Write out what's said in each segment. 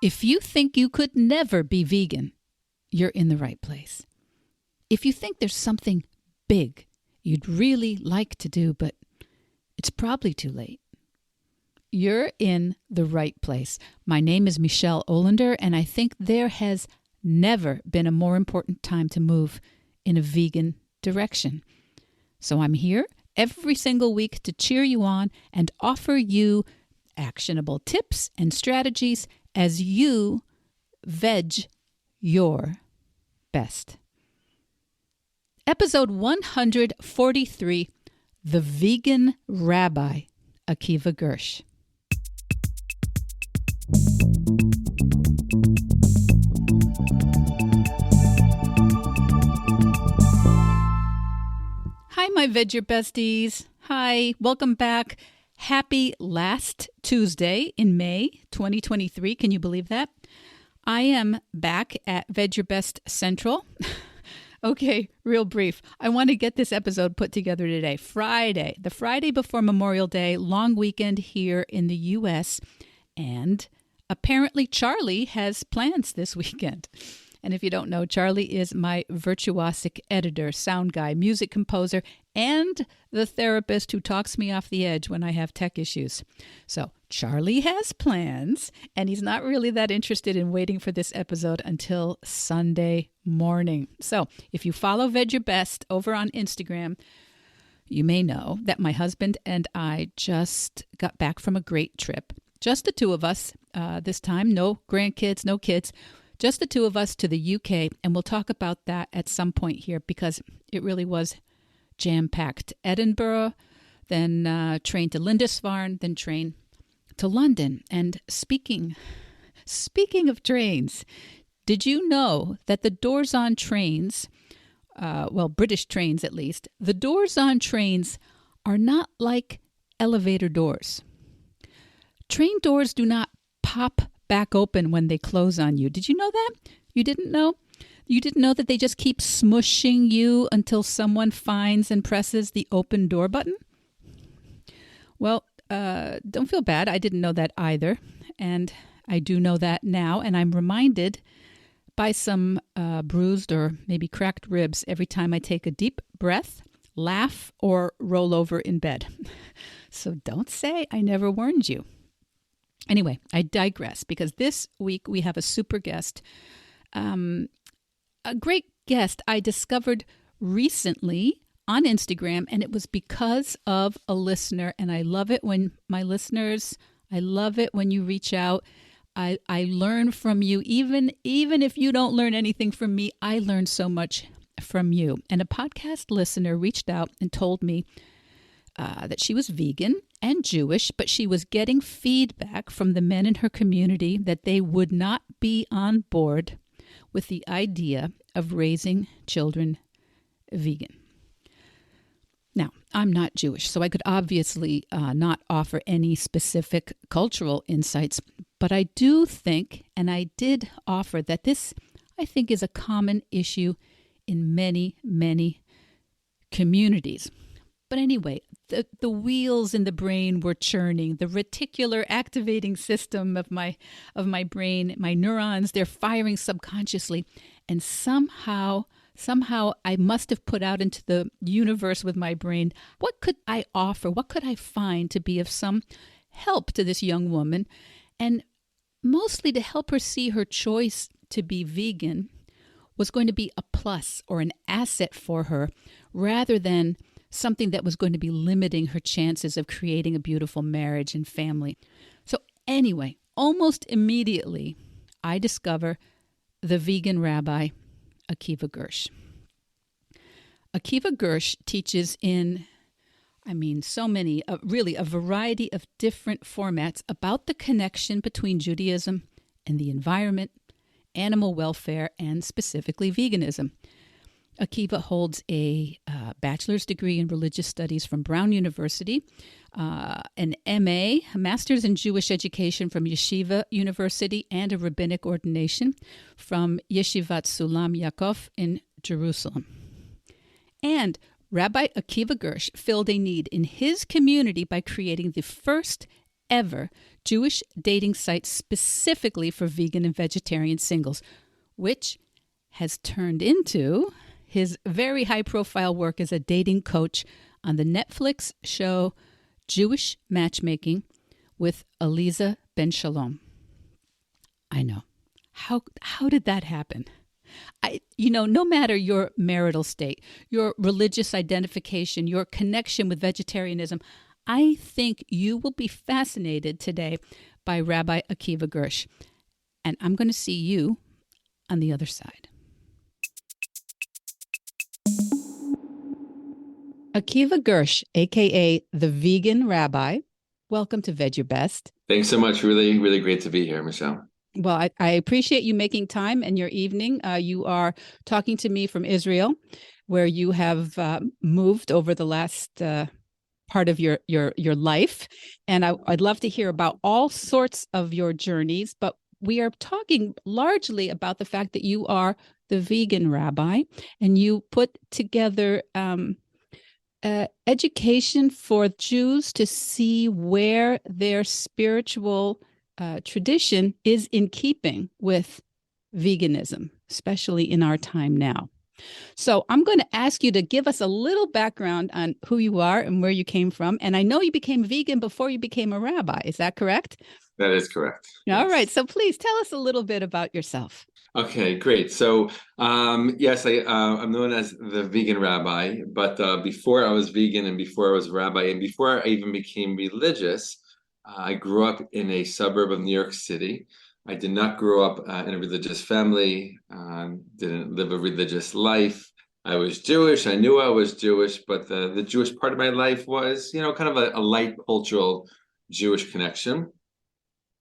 If you think you could never be vegan, you're in the right place. If you think there's something big you'd really like to do, but it's probably too late, you're in the right place. My name is Michelle Olander, and I think there has never been a more important time to move in a vegan direction. So I'm here every single week to cheer you on and offer you actionable tips and strategies as you veg your best. Episode 143, The Vegan Rabbi, Akiva Gersh. Hi, my Veg Your Besties. Hi, welcome back. Happy last Tuesday in May 2023. Can you believe that? I am back at Veg Your Best Central. Okay, real brief. I want to get this episode put together today. Friday, the Friday before Memorial Day, long weekend here in the U.S. And apparently Charlie has plans this weekend. And if you don't know, Charlie is my virtuosic editor, sound guy, music composer, and the therapist who talks me off the edge when I have tech issues. So Charlie has plans, and he's not really that interested in waiting for this episode until Sunday morning. So if you follow Veg Your Best over on Instagram, you may know that my husband and I just got back from a great trip. Just the two of us this time, no grandkids, no kids. Just the two of us to the UK, and we'll talk about that at some point here because it really was jam-packed. Edinburgh, then train to Lindisfarne, then train to London. And speaking of trains, did you know that the doors on trains, British trains at least, the doors on trains are not like elevator doors. Train doors do not pop back open when they close on you. Did you know that? You didn't know? You didn't know that they just keep smushing you until someone finds and presses the open door button? Well, don't feel bad. I didn't know that either. And I do know that now. And I'm reminded by some bruised or maybe cracked ribs every time I take a deep breath, laugh, or roll over in bed. So don't say I never warned you. Anyway, I digress because this week we have a super guest, a great guest I discovered recently on Instagram, and it was because of a listener. And I love it when my listeners, I love it when you reach out. I learn from you. Even if you don't learn anything from me, I learn so much from you. And a podcast listener reached out and told me that she was vegan and Jewish, but she was getting feedback from the men in her community that they would not be on board with the idea of raising children vegan. Now, I'm not Jewish, so I could obviously not offer any specific cultural insights, but I do think, and I did offer, that this, I think, is a common issue in many, many communities. But anyway, the wheels in the brain were churning. The reticular activating system of my brain, my neurons, they're firing subconsciously. And somehow I must have put out into the universe with my brain, what could I offer? What could I find to be of some help to this young woman? And mostly to help her see her choice to be vegan was going to be a plus or an asset for her rather than something that was going to be limiting her chances of creating a beautiful marriage and family. So anyway, almost immediately, I discover the vegan rabbi, Akiva Gersh. Akiva Gersh teaches in, a variety of different formats about the connection between Judaism and the environment, animal welfare, and specifically veganism. Akiva holds a bachelor's degree in religious studies from Brown University, an MA, a master's in Jewish education from Yeshiva University, and a rabbinic ordination from Yeshivat Sulam Yaakov in Jerusalem. And Rabbi Akiva Gersh filled a need in his community by creating the first ever Jewish dating site specifically for vegan and vegetarian singles, which has turned into his very high-profile work as a dating coach on the Netflix show Jewish Matchmaking with Eliza Ben Shalom. I know. How did that happen? No matter your marital state, your religious identification, your connection with vegetarianism, I think you will be fascinated today by Rabbi Akiva Gersh. And I'm going to see you on the other side. Akiva Gersh, a.k.a. the Vegan Rabbi. Welcome to Vedge Your Best. Thanks so much. Really, really great to be here, Michelle. Well, I appreciate you making time in your evening. You are talking to me from Israel, where you have moved over the last part of your life. And I'd love to hear about all sorts of your journeys, but we are talking largely about the fact that you are the vegan rabbi, and you put together education for Jews to see where their spiritual tradition is in keeping with veganism, especially in our time now. So I'm going to ask you to give us a little background on who you are and where you came from. And I know you became vegan before you became a rabbi. Is that correct? That is correct. All Yes. right. So please tell us a little bit about yourself. Okay, great. So, yes, I'm known as the vegan rabbi, but before I was vegan and before I was rabbi and before I even became religious, I grew up in a suburb of New York City. I did not grow up in a religious family, didn't live a religious life. I was Jewish. I knew I was Jewish, but the Jewish part of my life was, kind of a light cultural Jewish connection.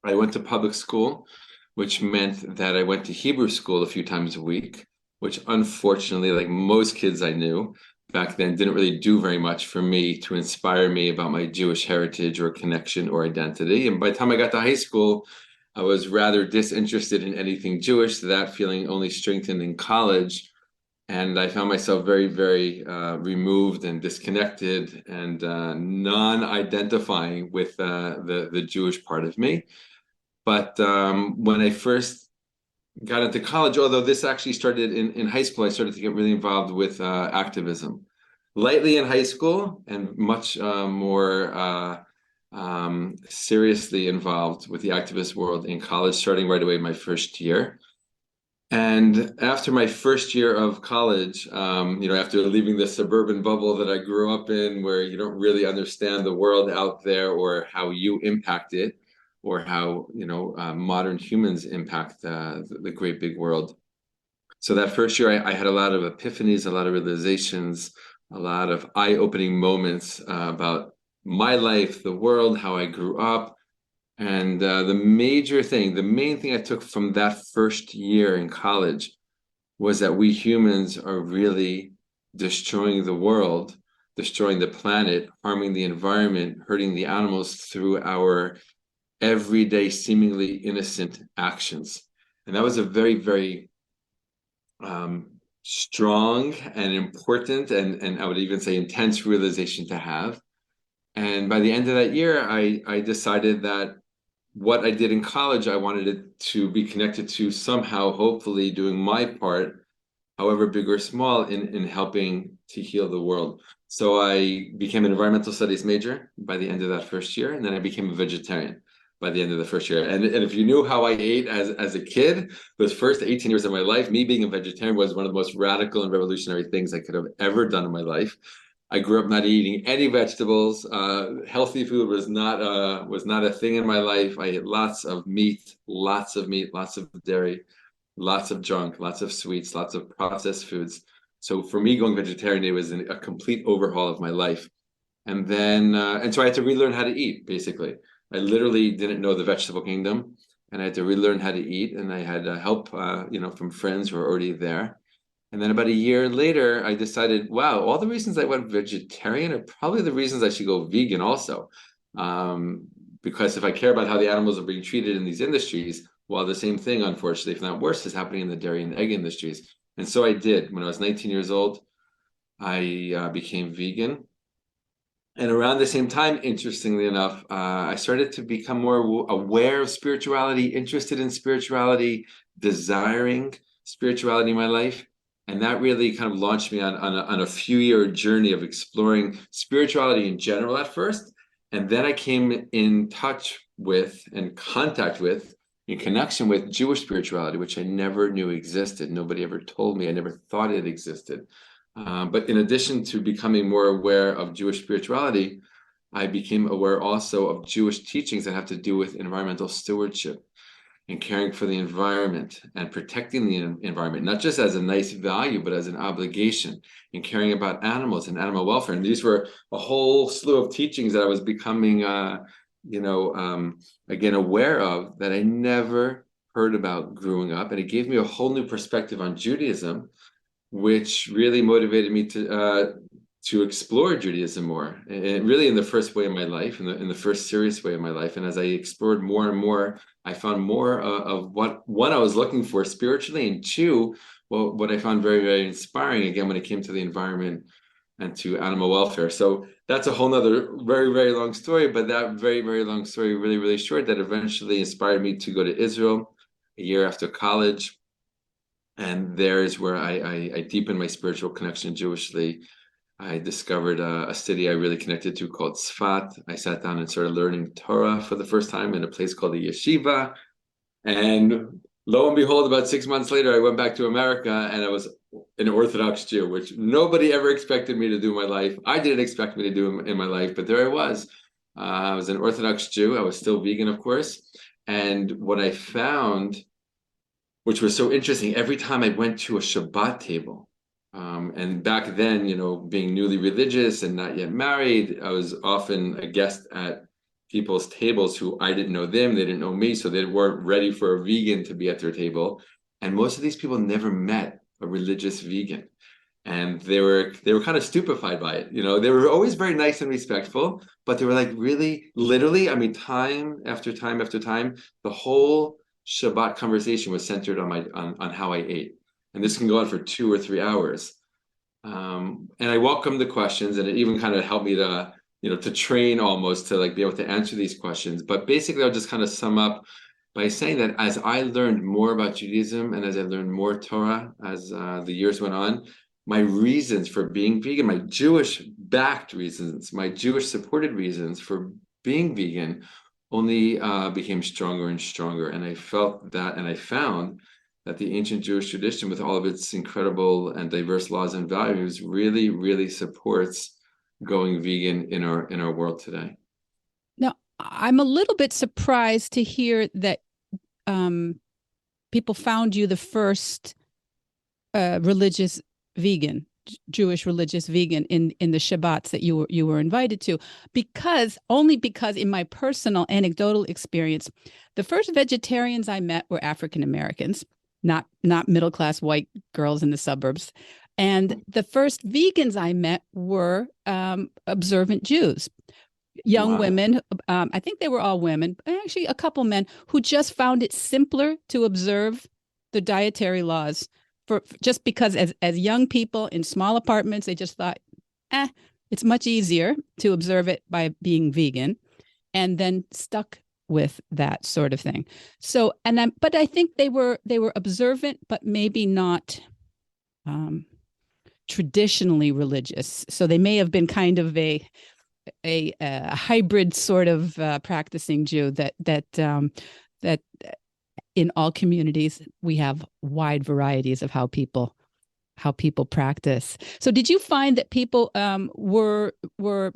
I went to public school, which meant that I went to Hebrew school a few times a week, which unfortunately, like most kids I knew back then, didn't really do very much for me to inspire me about my Jewish heritage or connection or identity. And by the time I got to high school, I was rather disinterested in anything Jewish. So that feeling only strengthened in college. And I found myself very, very removed and disconnected and non-identifying with the Jewish part of me. But when I first got into college, although this actually started in high school, I started to get really involved with activism. Lightly in high school and much more seriously involved with the activist world in college, starting right away my first year. And after my first year of college, after leaving the suburban bubble that I grew up in, where you don't really understand the world out there or how you impact it, or how modern humans impact the great big world. So that first year, I had a lot of epiphanies, a lot of realizations, a lot of eye-opening moments about my life, the world, how I grew up. And the main thing I took from that first year in college was that we humans are really destroying the world, destroying the planet, harming the environment, hurting the animals through our everyday, seemingly innocent actions. And that was a very, very strong and important and I would even say intense realization to have. And by the end of that year, I decided that what I did in college, I wanted it to be connected to somehow, hopefully doing my part, however big or small, in helping to heal the world. So I became an environmental studies major by the end of that first year, and then I became a vegetarian by the end of the first year. And if you knew how I ate as a kid, those first 18 years of my life, me being a vegetarian was one of the most radical and revolutionary things I could have ever done in my life. I grew up not eating any vegetables. Healthy food was not a thing in my life. I ate lots of meat, lots of dairy, lots of junk, lots of sweets, lots of processed foods. So for me, going vegetarian, it was a complete overhaul of my life. And then, and so I had to relearn how to eat, basically. I literally didn't know the vegetable kingdom, and I had to relearn how to eat. And I had help, from friends who were already there. And then about a year later, I decided, wow, all the reasons I went vegetarian are probably the reasons I should go vegan also. Because if I care about how the animals are being treated in these industries, well, the same thing, unfortunately, if not worse, is happening in the dairy and egg industries. And so I did. When I was 19 years old, I became vegan. And around the same time, interestingly enough, I started to become more aware of spirituality, interested in spirituality, desiring spirituality in my life. And that really kind of launched me on a few-year journey of exploring spirituality in general at first. And then I came in touch with and contact with, in connection with Jewish spirituality, which I never knew existed. Nobody ever told me. I never thought it existed. But in addition to becoming more aware of Jewish spirituality, I became aware also of Jewish teachings that have to do with environmental stewardship and caring for the environment and protecting the environment, not just as a nice value, but as an obligation, and caring about animals and animal welfare. And these were a whole slew of teachings that I was becoming, again, aware of that I never heard about growing up. And it gave me a whole new perspective on Judaism, which really motivated me to explore Judaism more, and really in the first way of my life, in the first serious way of my life. And as I explored more and more, I found more of what one I was looking for spiritually, and two, well, what I found very, very inspiring again when it came to the environment and to animal welfare. So that's a whole nother very, very long story, but that very, very long story, really, really short, that eventually inspired me to go to Israel a year after college. And there is where I deepened my spiritual connection Jewishly. I discovered a city I really connected to called Tzfat. I sat down and started learning Torah for the first time in a place called the Yeshiva. And lo and behold, about 6 months later, I went back to America and I was an Orthodox Jew, which nobody ever expected me to do in my life. I didn't expect me to do in my life, but there I was. I was an Orthodox Jew. I was still vegan, of course. And what I found, which was so interesting, every time I went to a Shabbat table, and back then, being newly religious and not yet married, I was often a guest at people's tables who I didn't know them, they didn't know me, so they weren't ready for a vegan to be at their table. And most of these people never met a religious vegan. And they were kind of stupefied by it. They were always very nice and respectful, but they were like really, literally, I mean, time after time after time, the whole Shabbat conversation was centered on how I ate. And this can go on for 2 or 3 hours. And I welcomed the questions, and it even kind of helped me to train almost to like be able to answer these questions. But basically, I'll just kind of sum up by saying that as I learned more about Judaism and as I learned more Torah as the years went on, my reasons for being vegan, my Jewish-backed reasons, my Jewish-supported reasons for being vegan only became stronger and stronger. And I felt that, and I found that the ancient Jewish tradition, with all of its incredible and diverse laws and values, really, really supports going vegan in our world today. Now, I'm a little bit surprised to hear that people found you the first religious vegan, Jewish religious vegan in the Shabbats that you were invited to, because in my personal anecdotal experience, the first vegetarians I met were African Americans, not middle class white girls in the suburbs, and the first vegans I met were observant Jews, young women. I think they were all women, actually a couple men who just found it simpler to observe the dietary laws. Just because as young people in small apartments, they just thought, it's much easier to observe it by being vegan, and then stuck with that sort of thing. So, but I think they were observant, but maybe not traditionally religious. So they may have been kind of a hybrid sort of practicing Jew that in all communities, we have wide varieties of how people practice. So did you find that people were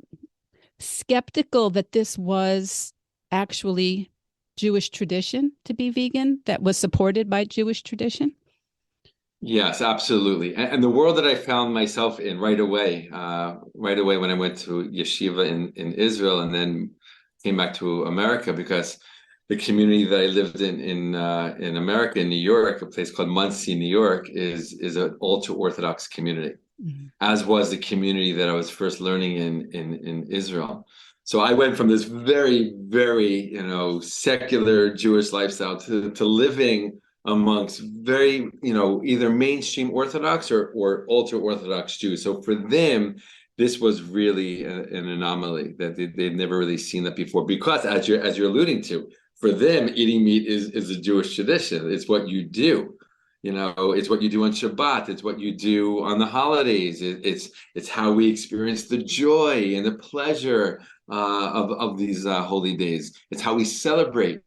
skeptical that this was actually Jewish tradition to be vegan, that was supported by Jewish tradition? Yes, absolutely. And the world that I found myself in right away when I went to yeshiva in Israel and then came back to America, because the community that I lived in America, in New York, a place called Monsey, New York, is an ultra-Orthodox community, as was the community that I was first learning in Israel. So I went from this very, very, secular Jewish lifestyle to living amongst very, either mainstream Orthodox or ultra Orthodox Jews. So for them, this was really an anomaly that they'd never really seen that before. Because as you're alluding to, for them, eating meat is a Jewish tradition. It's what you do. It's what you do on Shabbat. It's what you do on the holidays. It's how we experience the joy and the pleasure of these holy days. It's how we celebrate.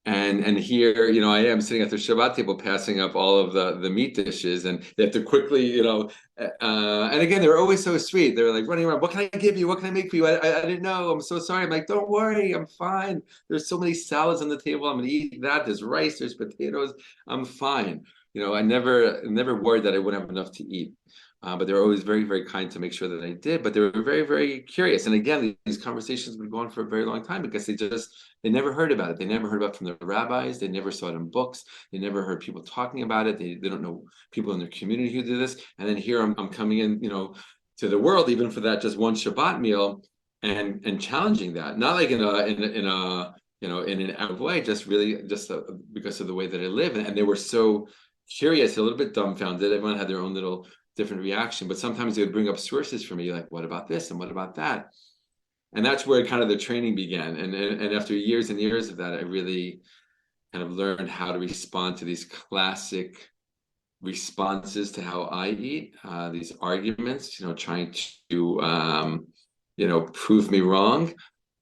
And here, I am sitting at the Shabbat table, passing up all of the meat dishes, and they have to quickly, and again, they're always so sweet. They're like running around. What can I give you? What can I make for you? I didn't know. I'm so sorry. I'm like, don't worry, I'm fine. There's so many salads on the table. I'm gonna eat that. There's rice. There's potatoes. I'm fine. I never worried that I wouldn't have enough to eat. But they were always very, very kind to make sure that I did. But they were very, very curious. And again, these conversations would go on for a very long time because they never heard about it. They never heard about it from the rabbis. They never saw it in books. They never heard people talking about it. They don't know people in their community who do this. And then here I'm coming in, to the world, even for that just one Shabbat meal, and challenging that, not like in an out of way, just really because of the way that I live. And they were so curious, a little bit dumbfounded. Everyone had their own little different reaction, but sometimes they would bring up sources for me, like, what about this and what about that? And that's where kind of the training began. And after years and years of that, I really kind of learned how to respond to these classic responses to how I eat, these arguments, trying to, prove me wrong.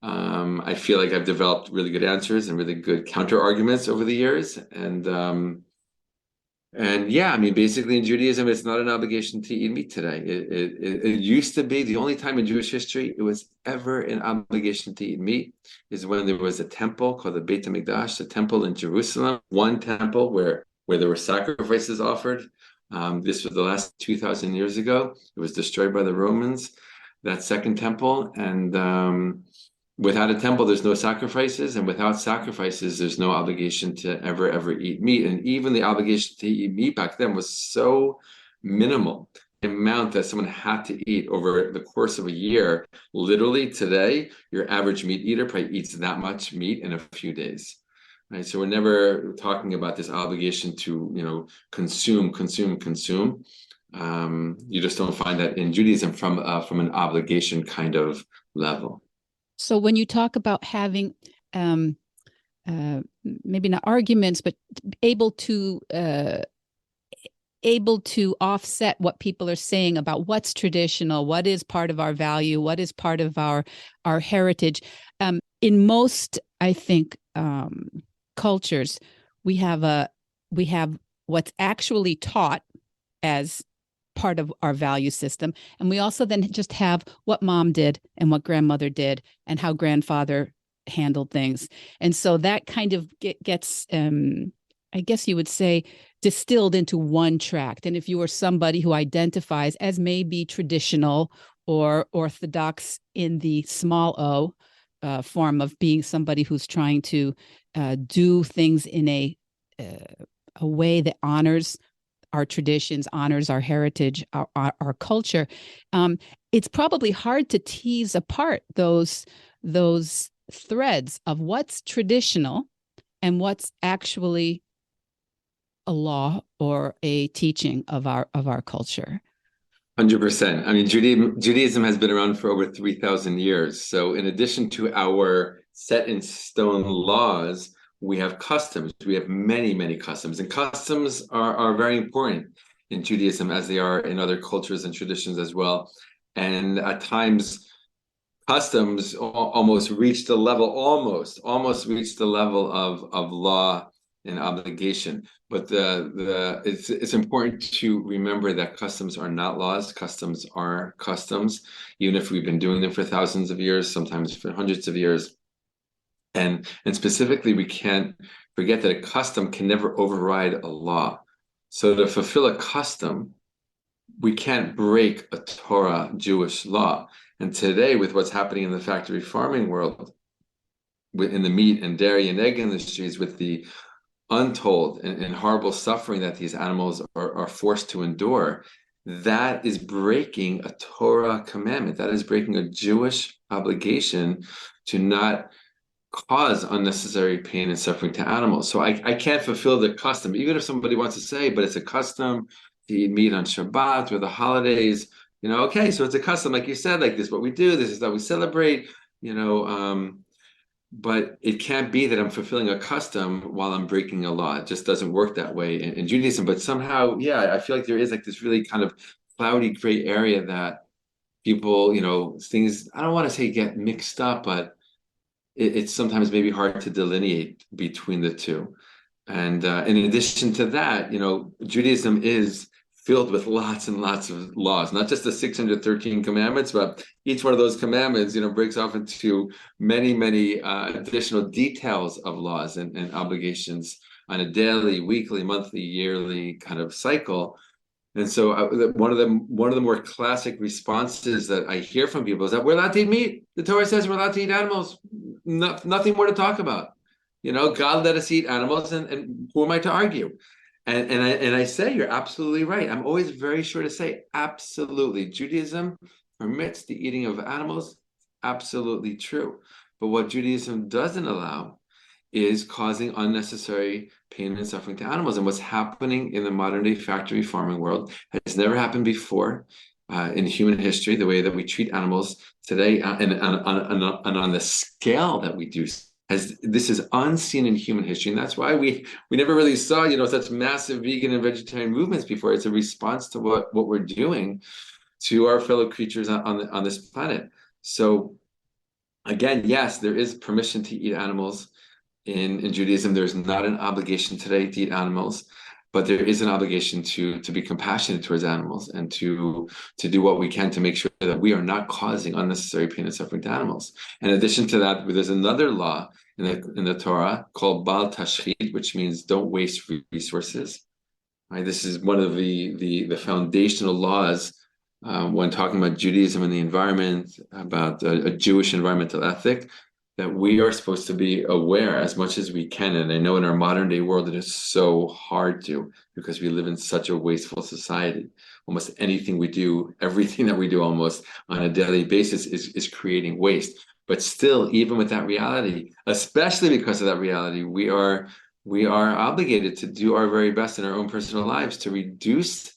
I feel like I've developed really good answers and really good counter arguments over the years. And yeah, I mean, basically in Judaism, it's not an obligation to eat meat today. It used to be the only time in Jewish history it was ever an obligation to eat meat is when there was a temple called the Beit HaMikdash, the temple in Jerusalem, one temple where there were sacrifices offered. This was the last 2,000 years ago. It was destroyed by the Romans, that second temple. And without a temple, there's no sacrifices, and without sacrifices, there's no obligation to ever eat meat. And even the obligation to eat meat back then was so minimal, the amount that someone had to eat over the course of a year. Literally today, your average meat eater probably eats that much meat in a few days. Right? So we're never talking about this obligation to, consume. You just don't find that in Judaism from an obligation kind of level. So when you talk about having maybe not arguments, but able to offset what people are saying about what's traditional, what is part of our value, what is part of our heritage. In most, I think, cultures, we have what's actually taught as part of our value system. And we also then just have what mom did and what grandmother did and how grandfather handled things. And so that kind of gets, I guess you would say, distilled into one tract. And if you are somebody who identifies as maybe traditional or orthodox in the small o form of being somebody who's trying to do things in a way that honors our traditions, honors our heritage, our culture, it's probably hard to tease apart those threads of what's traditional and what's actually a law or a teaching of our culture. 100%. I mean, Judaism has been around for over 3,000 years. So in addition to our set in stone laws, we have customs. We have many, many customs. And customs are very important in Judaism as they are in other cultures and traditions as well. And at times, customs almost reach the level of law and obligation. But it's important to remember that customs are not laws. Customs are customs, even if we've been doing them for thousands of years, sometimes for hundreds of years. And specifically, we can't forget that a custom can never override a law. So to fulfill a custom, we can't break a Torah Jewish law. And today, with what's happening in the factory farming world, in the meat and dairy and egg industries, with the untold and horrible suffering that these animals are forced to endure, that is breaking a Torah commandment. That is breaking a Jewish obligation to not cause unnecessary pain and suffering to animals. So I can't fulfill the custom, even if somebody wants to say, but it's a custom to eat meat on Shabbat or the holidays. Okay, so it's a custom, like you said, like this is what we do, this is how we celebrate, but it can't be that I'm fulfilling a custom while I'm breaking a law. It just doesn't work that way in Judaism. But somehow, yeah, I feel like there is like this really kind of cloudy gray area that people, things, I don't want to say get mixed up, but it's sometimes maybe hard to delineate between the two. And in addition to that, Judaism is filled with lots and lots of laws, not just the 613 commandments, but each one of those commandments, breaks off into many, many additional details of laws and obligations on a daily, weekly, monthly, yearly kind of cycle. And so one of the more classic responses that I hear from people is that we're allowed to eat meat. The Torah says we're allowed to eat animals. Nothing more to talk about. God let us eat animals, and who am I to argue? And I say you're absolutely right. I'm always very sure to say absolutely. Judaism permits the eating of animals. Absolutely true. But what Judaism doesn't allow is causing unnecessary pain and suffering to animals. And what's happening in the modern day factory farming world has never happened before in human history, the way that we treat animals today and on the scale that we do. This is unseen in human history, and that's why we never really saw such massive vegan and vegetarian movements before. It's a response to what we're doing to our fellow creatures on this planet. So again, yes, there is permission to eat animals. In Judaism, there's not an obligation today to eat animals, but there is an obligation to be compassionate towards animals and to do what we can to make sure that we are not causing unnecessary pain and suffering to animals. In addition to that, there's another law in the Torah called Bal Tashchit, which means don't waste resources. Right? This is one of the foundational laws when talking about Judaism and the environment, about a Jewish environmental ethic, that we are supposed to be aware as much as we can. And I know in our modern day world, it is so hard to, because we live in such a wasteful society. Almost anything we do, everything that we do almost on a daily basis is creating waste. But still, even with that reality, especially because of that reality, we are obligated to do our very best in our own personal lives to reduce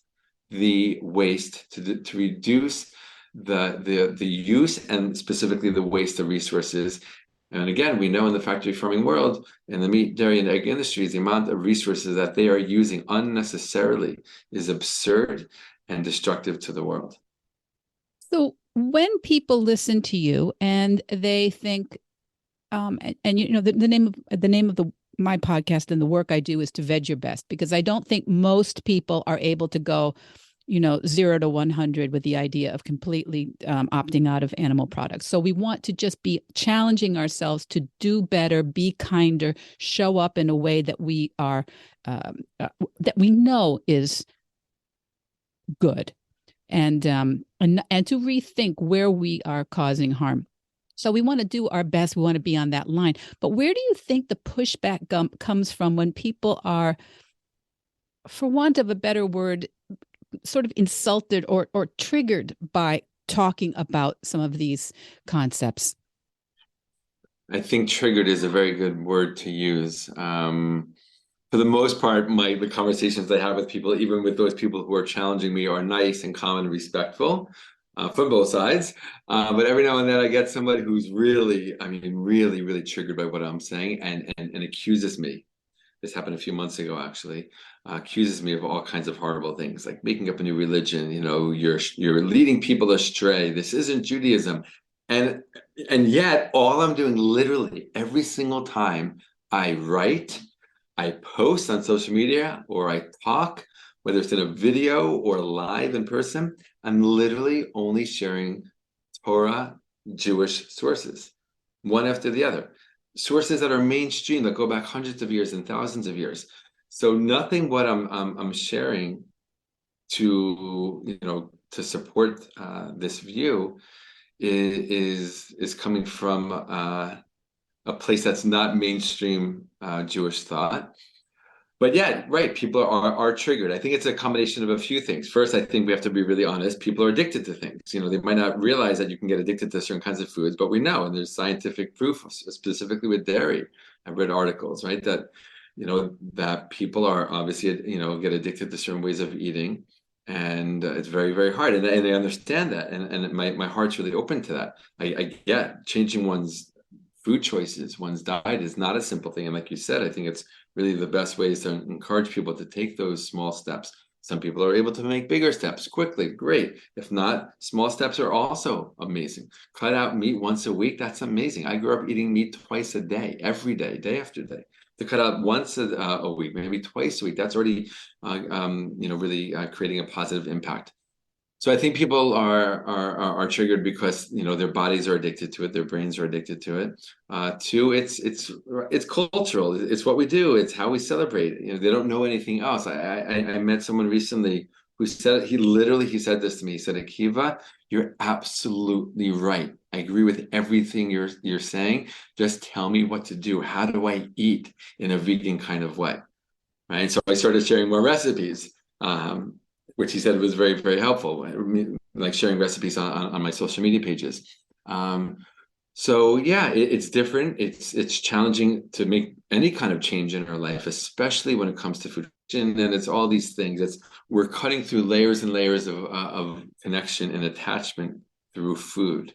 the waste, to reduce the use and specifically the waste of resources. And again, we know in the factory farming world, in the meat, dairy, and egg industries, the amount of resources that they are using unnecessarily is absurd and destructive to the world. So when people listen to you and they think, and the name of my podcast and the work I do is to veg your best, because I don't think most people are able to go 0 to 100 with the idea of completely opting out of animal products. So we want to just be challenging ourselves to do better, be kinder, show up in a way that we are, that we know is good, and to rethink where we are causing harm. So we want to do our best. We want to be on that line. But where do you think the pushback comes from when people are, for want of a better word, sort of insulted or triggered by talking about some of these concepts? I think triggered is a very good word to use. For the most part, the conversations I have with people, even with those people who are challenging me, are nice and calm and respectful from both sides. But every now and then I get somebody who's really, really, really triggered by what I'm saying and accuses me. This happened a few months ago, actually. Accuses me of all kinds of horrible things, like making up a new religion. You're leading people astray. This isn't Judaism, and yet all I'm doing, literally every single time I write, I post on social media, or I talk, whether it's in a video or live in person, I'm literally only sharing Torah Jewish sources, one after the other. Sources that are mainstream, that go back hundreds of years and thousands of years. So nothing what I'm sharing to support this view is coming from a place that's not mainstream Jewish thought. But yeah, right. People are triggered. I think it's a combination of a few things. First, I think we have to be really honest. People are addicted to things. They might not realize that you can get addicted to certain kinds of foods, but we know, and there's scientific proof, specifically with dairy. I've read articles, right, that people are obviously, get addicted to certain ways of eating, and it's very, very hard. And they understand that, and my heart's really open to that. I get changing one's food choices, one's diet is not a simple thing. And like you said, I think it's really the best way is to encourage people to take those small steps. Some people are able to make bigger steps quickly, great. If not, small steps are also amazing. Cut out meat once a week, that's amazing. I grew up eating meat twice a day, every day, day after day. To cut out once a week, maybe twice a week, that's already, really creating a positive impact. So I think people are triggered because their bodies are addicted to it, their brains are addicted to it. Two, it's cultural. It's what we do. It's how we celebrate. They don't know anything else. I met someone recently who said he said this to me. He said, Akiva, you're absolutely right. I agree with everything you're saying. Just tell me what to do. How do I eat in a vegan kind of way? Right. So I started sharing more recipes. Which he said was very, very helpful, like sharing recipes on my social media pages. So yeah, it's different. It's challenging to make any kind of change in our life, especially when it comes to food. And it's all these things. We're cutting through layers and layers of connection and attachment through food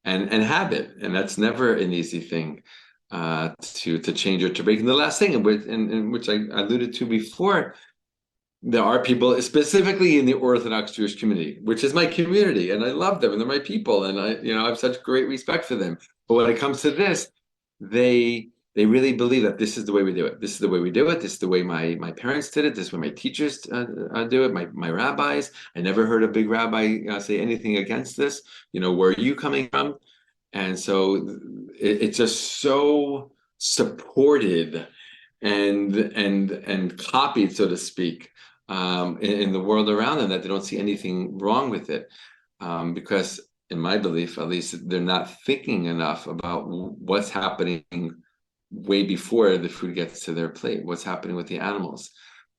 and habit, and that's never an easy thing to change or to break. And the last thing, and which I alluded to before, there are people specifically in the Orthodox Jewish community, which is my community, and I love them, and they're my people, and I have such great respect for them. But when it comes to this, they really believe that this is the way we do it. This is the way we do it. This is the way my parents did it. This is the way my teachers do it. My rabbis. I never heard a big rabbi say anything against this. Where are you coming from? And so it's just so supported and copied, so to speak, in the world around them, that they don't see anything wrong with it, because in my belief, at least, they're not thinking enough about what's happening way before the food gets to their plate. What's happening with the animals?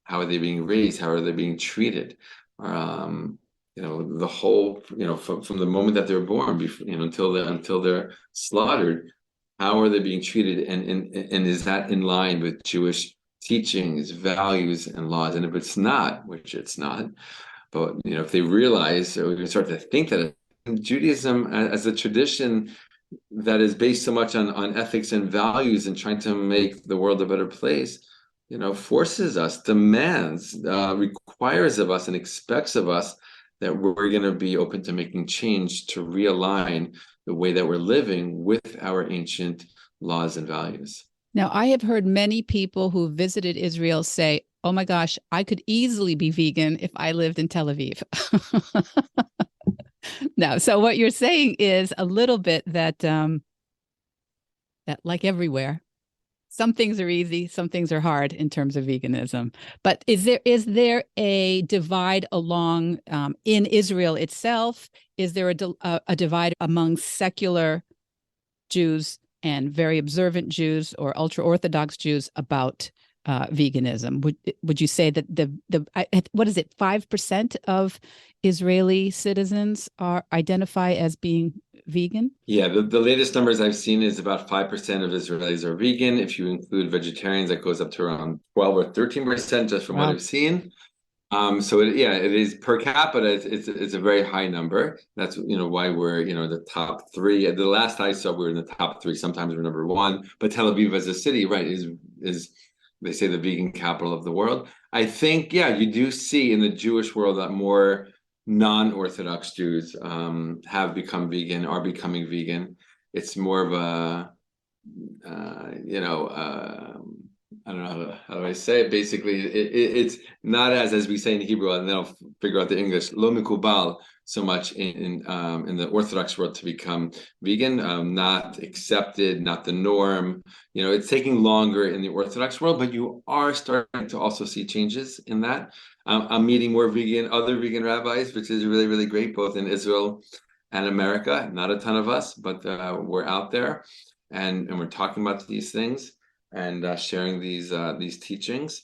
How are they being raised? How are they being treated? The whole, from the moment that they're born, before, until they're slaughtered. How are they being treated, and is that in line with Jewish teachings, values, and laws? And if it's not, which it's not, but if they realize, or even start to think that Judaism as a tradition that is based so much on ethics and values and trying to make the world a better place, forces us, demands, requires of us, and expects of us that we're going to be open to making change to realign the way that we're living with our ancient laws and values. Now, I have heard many people who visited Israel say, oh my gosh, I could easily be vegan if I lived in Tel Aviv. No, so what you're saying is a little bit that like everywhere, some things are easy, some things are hard in terms of veganism. But is there a divide along in Israel itself? Is there a divide among secular Jews and very observant Jews or ultra Orthodox Jews about veganism? Would you say that what is it, 5% of Israeli citizens identify as being vegan? Yeah, the latest numbers I've seen is about 5% of Israelis are vegan. If you include vegetarians, that goes up to around 12 or 13%, just from what I've seen. So it is per capita. It's a very high number. That's why we're the top three. The last I saw, we were in the top three. Sometimes we're number one. But Tel Aviv as a city, right, is they say the vegan capital of the world. I think you do see in the Jewish world that more non-Orthodox Jews have become vegan, are becoming vegan. It's more of a I don't know how do I say it. Basically, it's not as we say in Hebrew, and then I'll figure out the English. Lo mikubal so much in the Orthodox world to become vegan, not accepted, not the norm. It's taking longer in the Orthodox world, but you are starting to also see changes in that. I'm meeting more other vegan rabbis, which is really, really great, both in Israel and America. Not a ton of us, but we're out there, and we're talking about these things and sharing these teachings.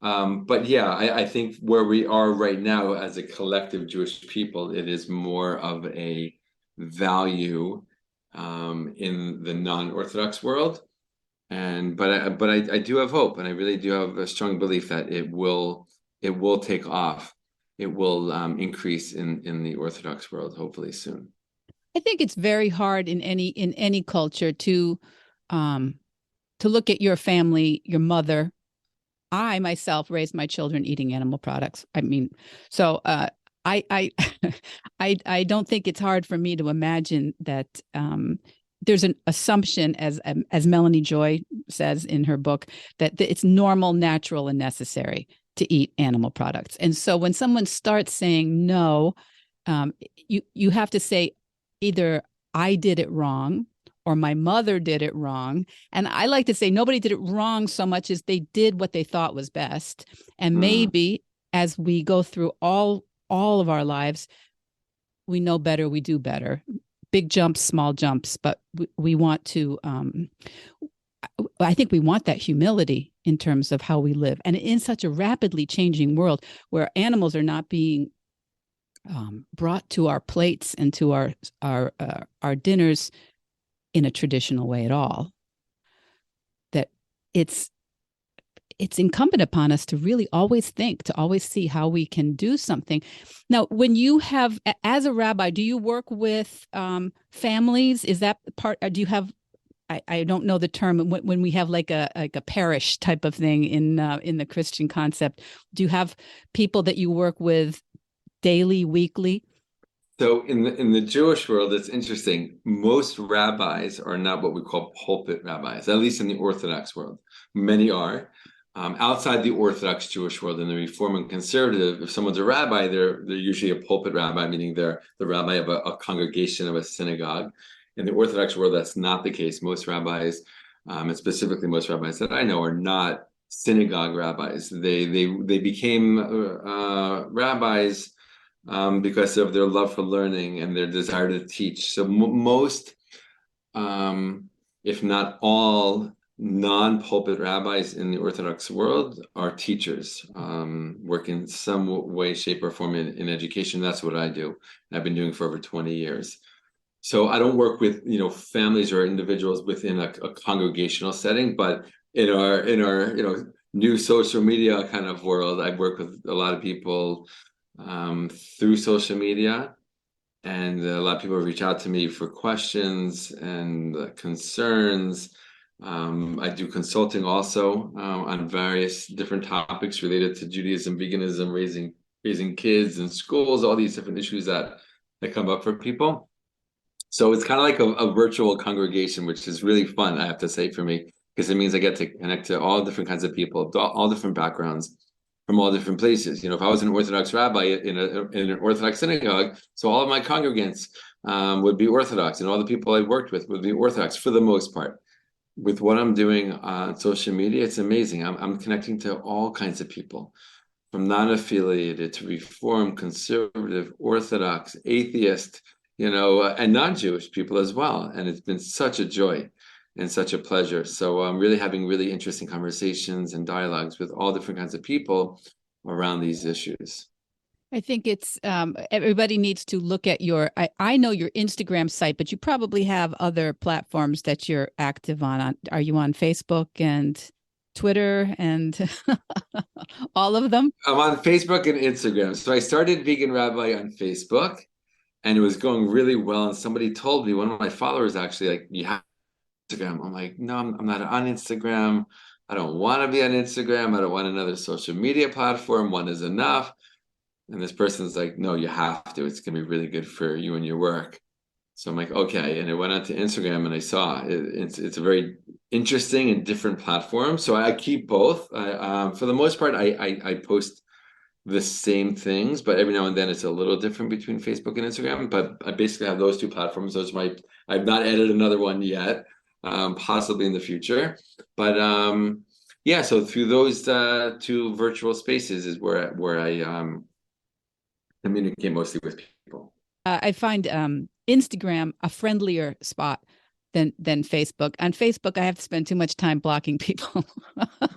But yeah, I think where we are right now as a collective Jewish people, it is more of a value in the non-Orthodox world. And but I do have hope, and I really do have a strong belief that it will take off. It will increase in the Orthodox world, hopefully soon. I think it's very hard in any culture um, to look at your family, your mother. I myself raised my children eating animal products. I mean, so I I don't think it's hard for me to imagine that there's an assumption, as Melanie Joy says in her book, that it's normal, natural, and necessary to eat animal products. And so when someone starts saying no, you have to say either I did it wrong or my mother did it wrong. And I like to say nobody did it wrong so much as they did what they thought was best. And Mm. maybe as we go through all of our lives, we know better, we do better. Big jumps, small jumps, but we want to I think we want that humility in terms of how we live. And in such a rapidly changing world where animals are not being brought to our plates and to our dinners in a traditional way at all, that it's it's incumbent upon us to really always think, to always see how we can do something. Now, when you have, as a rabbi, do you work with families? Is that part? Do you have? I don't know the term when we have like a parish type of thing in the Christian concept. Do you have people that you work with daily, weekly? So in the Jewish world, it's interesting. Most rabbis are not what we call pulpit rabbis, at least in the Orthodox world. Many are. Outside the Orthodox Jewish world, in the Reform and Conservative, if someone's a rabbi, they're usually a pulpit rabbi, meaning they're the rabbi of a congregation of a synagogue. In the Orthodox world, that's not the case. Most rabbis, and specifically most rabbis that I know, are not synagogue rabbis. They became rabbis because of their love for learning and their desire to teach. So most, if not all, non-pulpit rabbis in the Orthodox world are teachers, work in some way, shape, or form in education. That's what I do. I've been doing for over 20 years. So I don't work with, families or individuals within a congregational setting, but in our new social media kind of world, I work with a lot of people through social media, and a lot of people reach out to me for questions and concerns. I do consulting also on various different topics related to Judaism, veganism, raising kids in schools, all these different issues that come up for people. So it's kind of like a virtual congregation, which is really fun, I have to say, for me, because it means I get to connect to all different kinds of people, all different backgrounds from all different places. If I was an Orthodox rabbi in an Orthodox synagogue, so all of my congregants would be Orthodox, and all the people I worked with would be Orthodox for the most part. With what I'm doing on social media, it's amazing. I'm connecting to all kinds of people, from non-affiliated to Reform, conservative, Orthodox, atheist, and non-Jewish people as well. And it's been such a joy and such a pleasure. So I'm really having really interesting conversations and dialogues with all different kinds of people around these issues. I think it's everybody needs to look at I know your Instagram site, but you probably have other platforms that you're active on. Are you on Facebook and Twitter and all of them? I'm on Facebook and Instagram. So I started Vegan Rabbi on Facebook, and it was going really well. And somebody told me, one of my followers actually, like, you have Instagram. I'm like, no, I'm not on Instagram. I don't want to be on Instagram. I don't want another social media platform. One is enough. And this person's like, no, you have to. It's going to be really good for you and your work. So I'm like, okay. And I went onto Instagram and I saw it's a very interesting and different platform. So I keep both. For the most part, I post the same things, but every now and then it's a little different between Facebook and Instagram. But I basically have those two platforms. I've not added another one yet, possibly in the future. But yeah, so through those two virtual spaces is where I communicate mostly with people. I find Instagram a friendlier spot than Facebook. On Facebook, I have to spend too much time blocking people.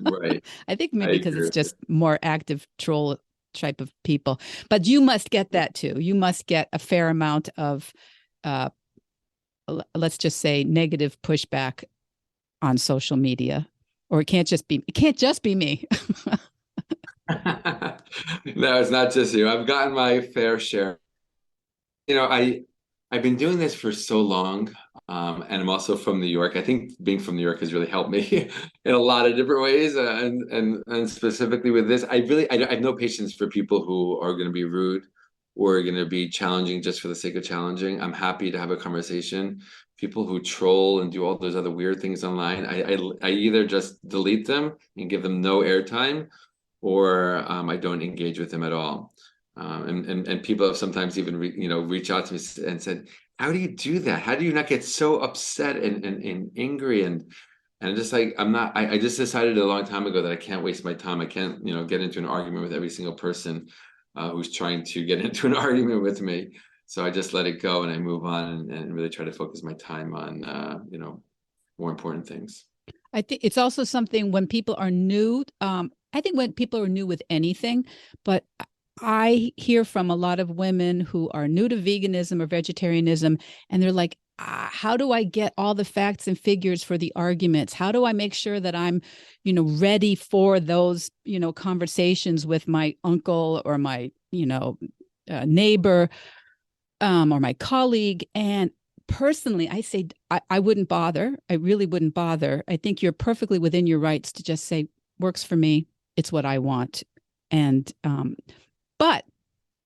Right. I think I maybe because agree it's with you. just more active troll type of people. But you must get that too. You must get a fair amount of, uh, let's just say, negative pushback on social media, or it can't just be me. No, it's not just you. I've gotten my fair share. I've been doing this for so long, and I'm also from New York. I think being from New York has really helped me in a lot of different ways, and specifically with this, I have no patience for people who are going to be rude or going to be challenging just for the sake of challenging. I'm happy to have a conversation. People who troll and do all those other weird things online, I either just delete them and give them no airtime, or I don't engage with them at all. And people have sometimes even reach out to me and said, "How do you do that? How do you not get so upset and angry?" And I'm just like, I'm not. I just decided a long time ago that I can't waste my time. I can't get into an argument with every single person who's trying to get into an argument with me. So I just let it go and I move on and really try to focus my time on more important things. I think it's also something when people are new. I think when people are new with anything, but I hear from a lot of women who are new to veganism or vegetarianism, and they're like, how do I get all the facts and figures for the arguments? How do I make sure that I'm, ready for those, conversations with my uncle or my, neighbor, or my colleague? And personally, I say I wouldn't bother. I really wouldn't bother. I think you're perfectly within your rights to just say, works for me. It's what I want. And, but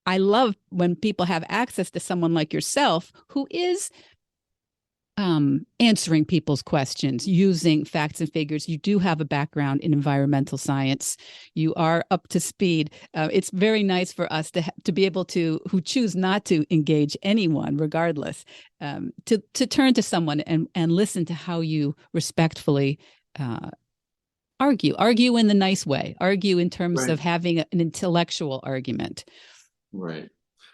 I love when people have access to someone like yourself who is answering people's questions using facts and figures. You do have a background in environmental science. You are up to speed. It's very nice for us to be able to, who choose not to engage anyone, regardless, to turn to someone and listen to how you respectfully argue in the nice way, argue in terms of Right. having an intellectual argument. Right.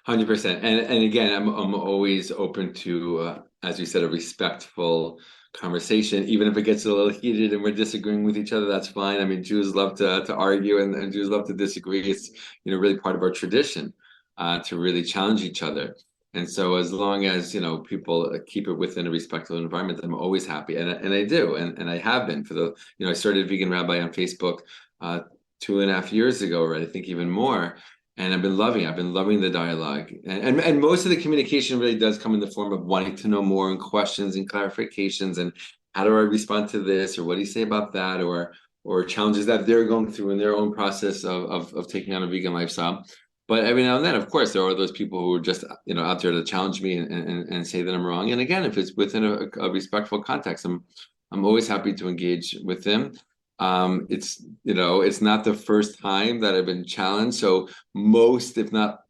100%. And again, I'm always open to, as you said, a respectful conversation, even if it gets a little heated and we're disagreeing with each other, that's fine. I mean, Jews love to argue and Jews love to disagree. It's, really part of our tradition, to really challenge each other. And so as long as, people keep it within a respectful environment, I'm always happy. And I do. And I have been for I started Vegan Rabbi on Facebook 2.5 years ago, or I think even more. And I've been loving the dialogue. And most of the communication really does come in the form of wanting to know more and questions and clarifications and how do I respond to this, or what do you say about that, or challenges that they're going through in their own process of taking on a vegan lifestyle. But every now and then, of course, there are those people who are just out there to challenge me and say that I'm wrong. And again, if it's within a respectful context, I'm always happy to engage with them. It's not the first time that I've been challenged. So most, if not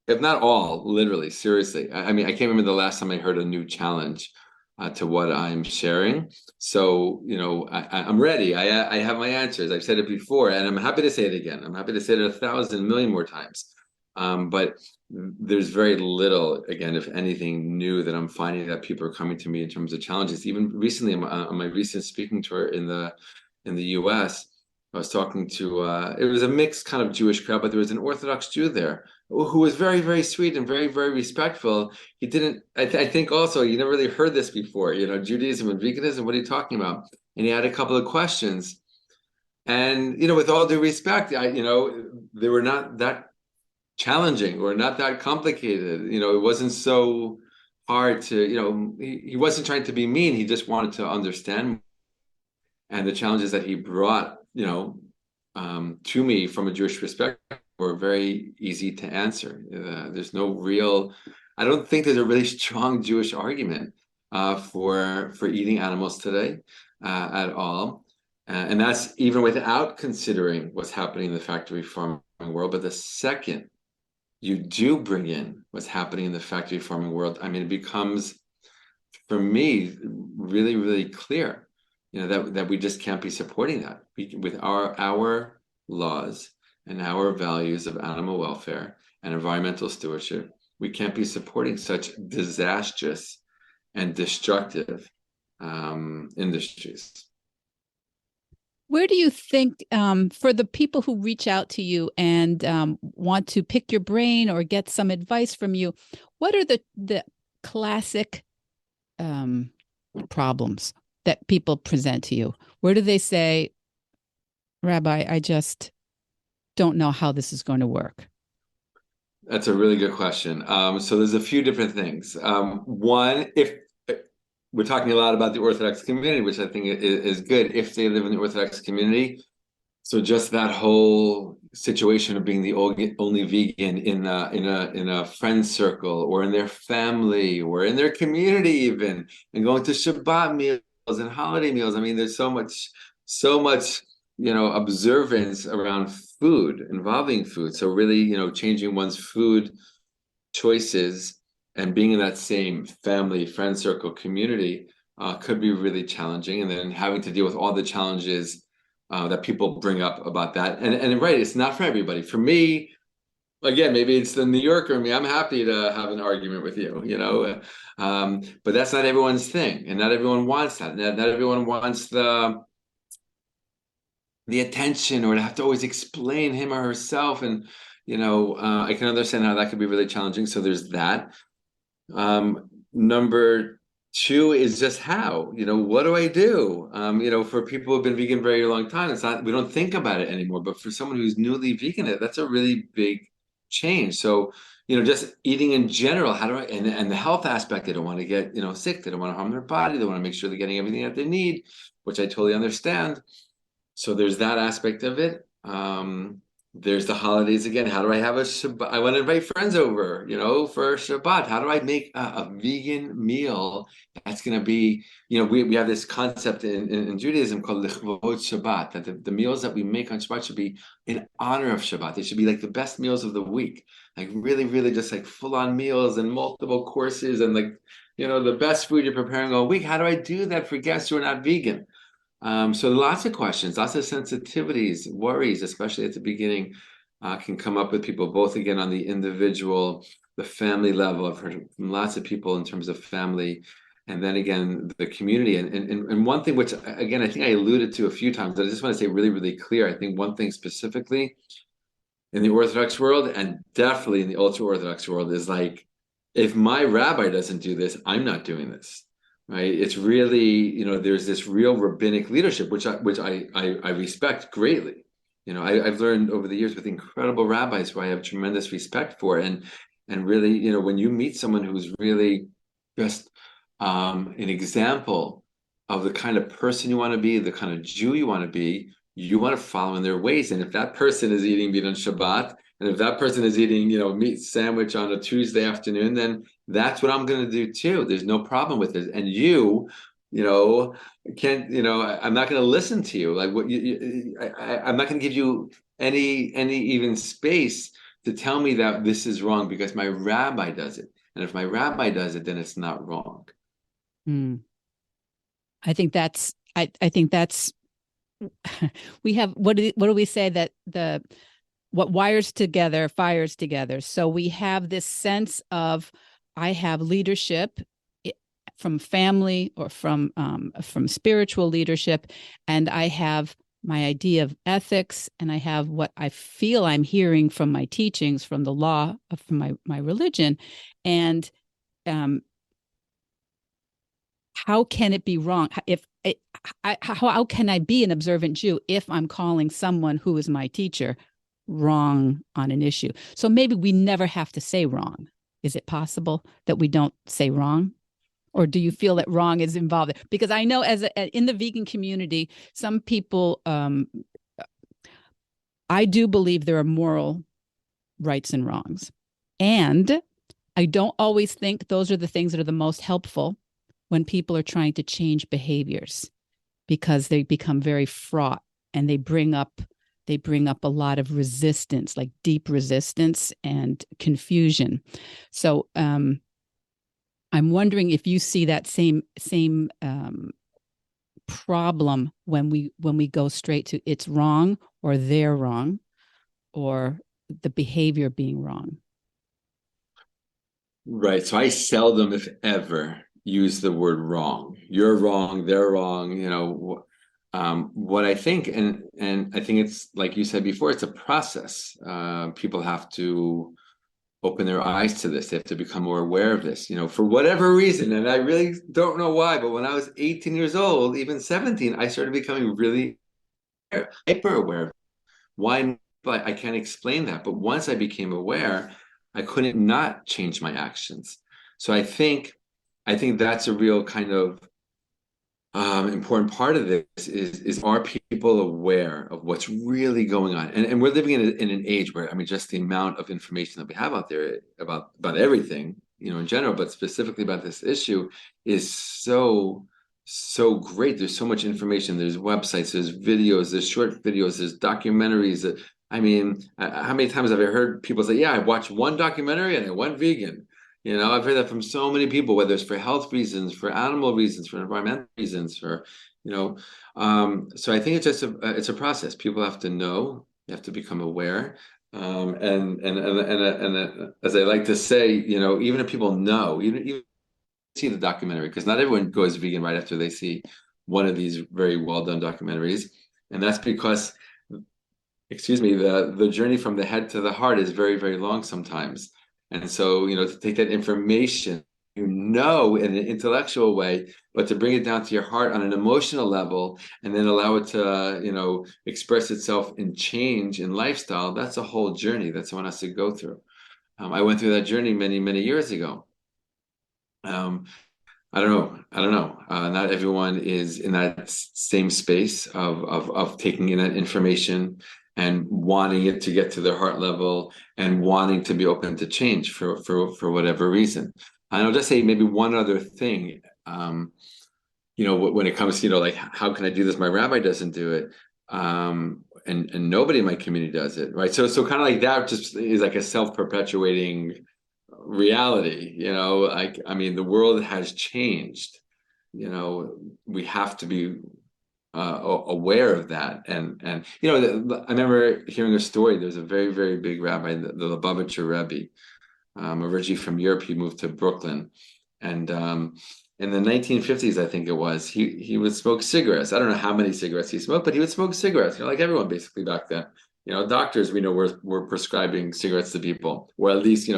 all, literally, seriously. I mean, I can't remember the last time I heard a new challenge to what I'm sharing. So, I'm ready. I have my answers. I've said it before, and I'm happy to say it again. I'm happy to say it 1,000,000,000 more times. But there's very little, again, if anything, new that I'm finding that people are coming to me in terms of challenges. Even recently, on my recent speaking tour in the US, I was talking to it was a mixed kind of Jewish crowd, but there was an Orthodox Jew there who was very, very sweet and very, very respectful. He didn't, I think also, you never really heard this before, Judaism and veganism, what are you talking about? And he had a couple of questions. And, with all due respect, they were not that challenging or not that complicated. It wasn't so hard to, he wasn't trying to be mean. He just wanted to understand, and the challenges that he brought, to me from a Jewish perspective were very easy to answer. There's no real, I don't think there's a really strong Jewish argument for eating animals today at all. And that's even without considering what's happening in the factory farming world. But the second you do bring in what's happening in the factory farming world, I mean, it becomes, for me, really, really clear, that we just can't be supporting that. With our laws and our values of animal welfare and environmental stewardship, we can't be supporting such disastrous and destructive industries. Where do you think, for the people who reach out to you and want to pick your brain or get some advice from you, what are the classic problems that people present to you? Where do they say, Rabbi, I just don't know how this is going to work? That's a really good question. So there's a few different things. One, if we're talking a lot about the Orthodox community, which I think is good, if they live in the Orthodox community. So just that whole situation of being the only vegan in a friend circle or in their family or in their community even, and going to Shabbat meals and holiday meals. I mean, there's so much, observance around food, involving food. So really, changing one's food choices and being in that same family, friend circle, community could be really challenging. And then having to deal with all the challenges that people bring up about that. And right, it's not for everybody. For me, again, maybe it's the New Yorker in me. I'm happy to have an argument with you, but that's not everyone's thing, and not everyone wants that. Not everyone wants the attention or to have to always explain him or herself. And I can understand how that could be really challenging. So there's that. Number two is just how, what do I do? For people who've been vegan very long time, it's not, we don't think about it anymore. But for someone who's newly vegan, that's a really big change. So, just eating in general, how do I, and the health aspect, they don't want to get, sick. They don't want to harm their body. They want to make sure they're getting everything that they need, which I totally understand. So there's that aspect of it. There's the holidays again. How do I have a Shabbat? I want to invite friends over, for Shabbat. How do I make a vegan meal that's going to be, we have this concept in Judaism called Lichvot Shabbat, that the meals that we make on Shabbat should be in honor of Shabbat. They should be like the best meals of the week, like really, really just like full-on meals and multiple courses and like, the best food you're preparing all week. How do I do that for guests who are not vegan? So lots of questions, lots of sensitivities, worries, especially at the beginning, can come up with people, both again on the individual, the family level. I've heard from lots of people in terms of family, and then again, the community. And one thing which, again, I think I alluded to a few times, but I just want to say really, really clear. I think one thing specifically in the Orthodox world, and definitely in the ultra-Orthodox world, is like, if my rabbi doesn't do this, I'm not doing this. Right? It's really, there's this real rabbinic leadership, which I respect greatly. I've learned over the years with incredible rabbis who I have tremendous respect for, and really, when you meet someone who's really just an example of the kind of person you want to be, the kind of Jew you want to be, you want to follow in their ways. And if that person is eating meat on Shabbat, and if that person is eating, meat sandwich on a Tuesday afternoon, then that's what I'm going to do too. There's no problem with it. And can't, I'm not going to listen to you. Like I'm not going to give you any even space to tell me that this is wrong because my rabbi does it. And if my rabbi does it, then it's not wrong. I think that's, I think that's, we have, what do we say, that what wires together fires together. So we have this sense of, I have leadership from family or from spiritual leadership, and I have my idea of ethics, and I have what I feel I'm hearing from my teachings, from the law, from my religion, and how can it be wrong? How can I be an observant Jew if I'm calling someone who is my teacher wrong on an issue? So maybe we never have to say wrong. Is it possible that we don't say wrong? Or do you feel that wrong is involved? Because I know in the vegan community, some people, I do believe there are moral rights and wrongs. And I don't always think those are the things that are the most helpful when people are trying to change behaviors, because they become very fraught and they bring up a lot of resistance, like deep resistance and confusion. So I'm wondering if you see that same problem when we go straight to it's wrong or they're wrong or the behavior being wrong. Right. So I seldom, if ever, use the word wrong. You're wrong, they're wrong, what I think, and I think it's like you said before, it's a process. People have to open their eyes to this. They have to become more aware of this, for whatever reason. And I really don't know why, but when I was 18 years old, even 17, I started becoming really hyper aware. Why? But I can't explain that. But once I became aware, I couldn't not change my actions. So I think that's a real kind of important part of this is are people aware of what's really going on? And we're living in an age where, I mean, just the amount of information that we have out there about everything, in general, but specifically about this issue is so great. There's so much information. There's websites, there's videos, there's short videos, there's documentaries. I mean, how many times have I heard people say, "Yeah, I watched one documentary and I went vegan." I've heard that from so many people, whether it's for health reasons, for animal reasons, for environmental reasons, so I think it's a process. People have to know, they have to become aware. And as I like to say, even if people know, even see the documentary, because not everyone goes vegan right after they see one of these very well done documentaries. And that's because, excuse me, the journey from the head to the heart is very, very long sometimes. And so, to take that information, in an intellectual way, but to bring it down to your heart on an emotional level and then allow it to, express itself in change in lifestyle, that's a whole journey that someone has to go through. I went through that journey many, many years ago. I don't know. I don't know. Not everyone is in that same space of taking in that information and wanting it to get to their heart level and wanting to be open to change for whatever reason. And I'll just say maybe one other thing. When it comes to, like, how can I do this? My rabbi doesn't do it. And nobody in my community does it, right? So kind of like that just is like a self-perpetuating reality. Like, I mean, the world has changed. We have to be aware of that. And I remember hearing a story. There's a very, very big rabbi, the Lubavitcher Rabbi, originally from Europe. He moved to Brooklyn, and in the 1950s, I think it was, he would smoke cigarettes. I don't know how many cigarettes he smoked, but he would smoke cigarettes, like everyone basically back then. Doctors, we know, were prescribing cigarettes to people, or at least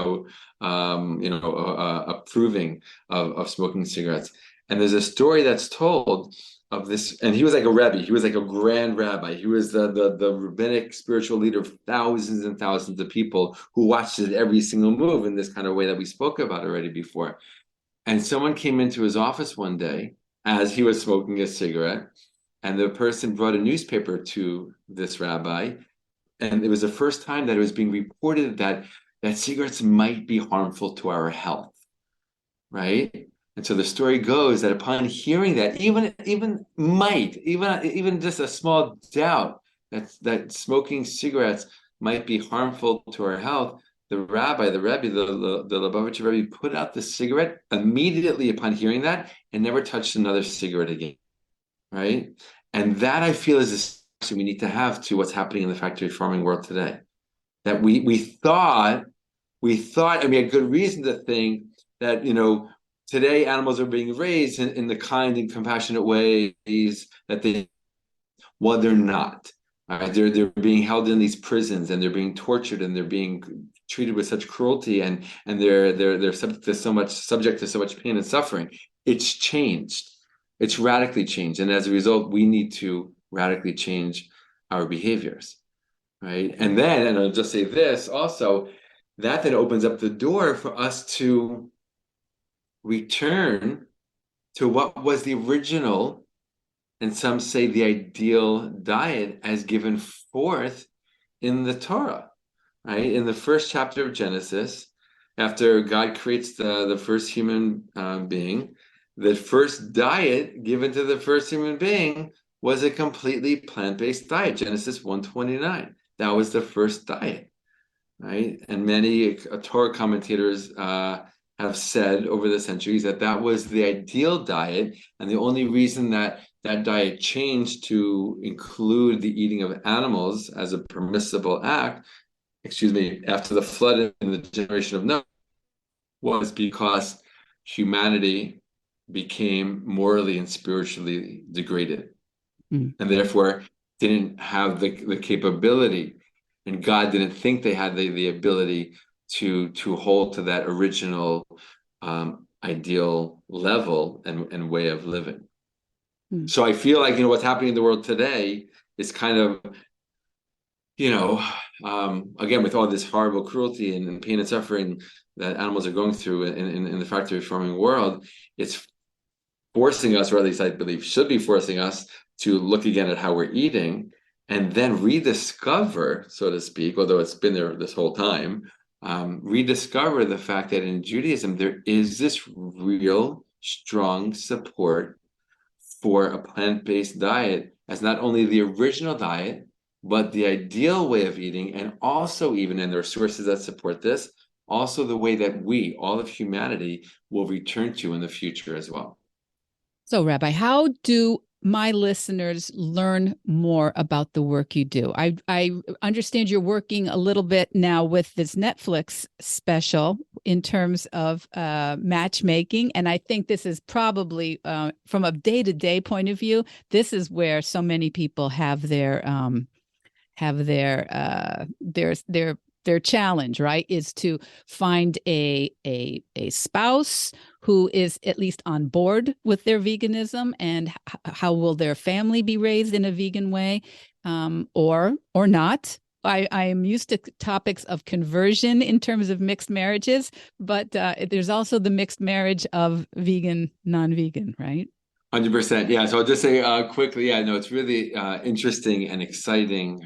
approving of smoking cigarettes. And there's a story that's told of this, and he was like a Rebbe. He was like a grand rabbi. He was the rabbinic spiritual leader of thousands and thousands of people who watched his every single move in this kind of way that we spoke about already before. And someone came into his office one day as he was smoking a cigarette, and the person brought a newspaper to this rabbi, and it was the first time that it was being reported that cigarettes might be harmful to our health, right? And so the story goes that upon hearing that, even just a small doubt that smoking cigarettes might be harmful to our health, the Rebbe, the Lubavitcher Rebbe, put out the cigarette immediately upon hearing that and never touched another cigarette again, right? And that, I feel, is a we need to have to what's happening in the factory farming world today. That we thought, and we had good reason to think that, today animals are being raised in the kind and compassionate ways that they're not. Right? They're being held in these prisons, and they're being tortured, and they're being treated with such cruelty, and they're subject to so much pain and suffering. It's changed. It's radically changed, and as a result, we need to radically change our behaviors, right? And I'll just say this also, that then opens up the door for us to return to what was the original, and some say the ideal diet as given forth in the Torah, right? In the first chapter of Genesis, after God creates the first human being, the first diet given to the first human being was a completely plant-based diet, Genesis 1:29. That was the first diet, right? And many Torah commentators have said over the centuries that was the ideal diet, and the only reason that diet changed to include the eating of animals as a permissible act, after the flood and the generation of Noah, was because humanity became morally and spiritually degraded, Mm. and therefore didn't have the capability, and God didn't think they had the ability to hold to that original ideal level and way of living. Mm. So I feel like, what's happening in the world today is kind of, you know, again, with all this horrible cruelty and pain and suffering that animals are going through in the factory farming world, it's forcing us, or at least I believe should be forcing us, to look again at how we're eating and then rediscover, so to speak, although it's been there this whole time, rediscover the fact that in Judaism there is this real strong support for a plant-based diet as not only the original diet, but the ideal way of eating, and also, even, and there are sources that support this, also the way that we, all of humanity, will return to in the future as well. So, Rabbi, how do my listeners learn more about the work you do? I understand you're working a little bit now with this Netflix special in terms of matchmaking. And I think this is probably, from a day-to-day point of view, this is where so many people have their challenge, right, is to find a spouse who is at least on board with their veganism, and how will their family be raised in a vegan way, or not. I am used to topics of conversion in terms of mixed marriages, but there's also the mixed marriage of vegan, non-vegan, right? 100%. Yeah. So I'll just say quickly, yeah, no, it's really interesting and exciting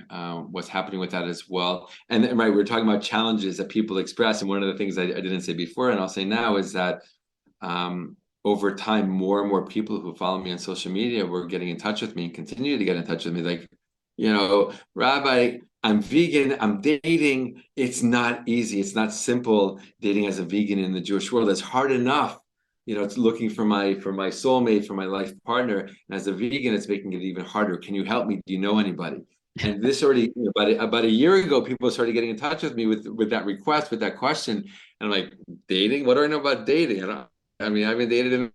what's happening with that as well. And right, we're talking about challenges that people express. And one of the things I didn't say before, and I'll say now, is that over time, more and more people who follow me on social media were getting in touch with me and continue to get in touch with me. Like, Rabbi, I'm vegan, I'm dating. It's not easy. It's not simple dating as a vegan in the Jewish world. It's hard enough. It's looking for my soulmate, for my life partner. And as a vegan, it's making it even harder. Can you help me? Do you know anybody? And this already, about a year ago, people started getting in touch with me with that request, with that question. And I'm like, dating? What do I know about dating? I mean, I've been dated in